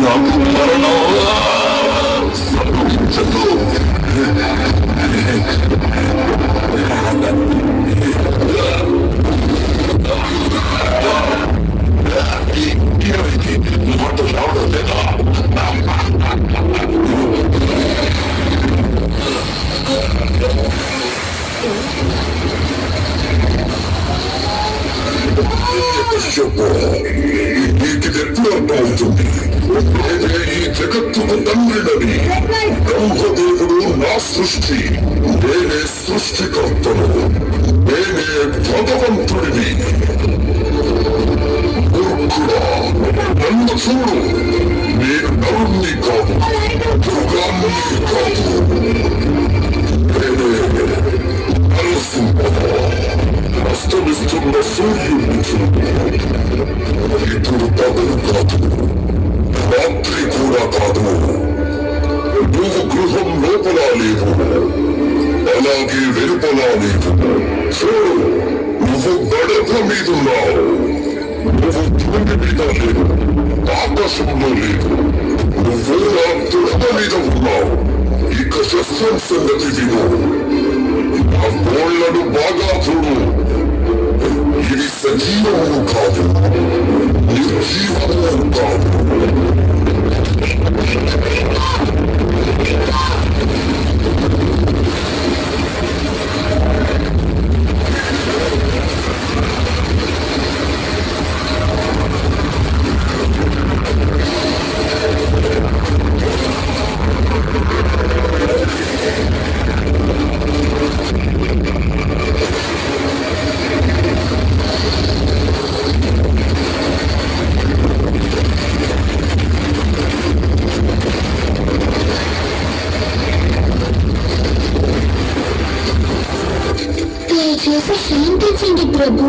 నాకు మరణం సంభవించదు. మొట్ట రావడం లేదా? నీకు ఎప్పుడు అర్థం అవుతుంది? నేనే ఈ జగత్తుకు తండ్రినని. బ్రహ్మదేవుడు నా సృష్టి, నేనే సృష్టికర్తను, నేనే భగవంతుడిని. మూర్ఖుడా, నన్ను చూడు, నేను నరుణ్ణి కాదు, మృగాన్ని కాదు. నేనే నరసింహ. అస్తమిస్తున్న సూర్యుడిని చూడు. ఇప్పుడు పగలు కాదు, రాత్రి కూడా కాదు. నువ్వు గృహం లోపల లేవు, అలాగే వెలుపలా లేవు. చూడు, నువ్వు గడప మీదున్నావు. నువ్వు భూమి మీద లేవు, ఆకాశంలో లేవు. నువ్వు నా దుర్గ మీద ఉన్నావు. ఇక శస్త్రం సంగతి విను. నా గోళ్లను బాగా చూడు. ఇది సజీవము కాదు, నిర్జీవము కాదు. దయచేసి శాంతించండి ప్రభు.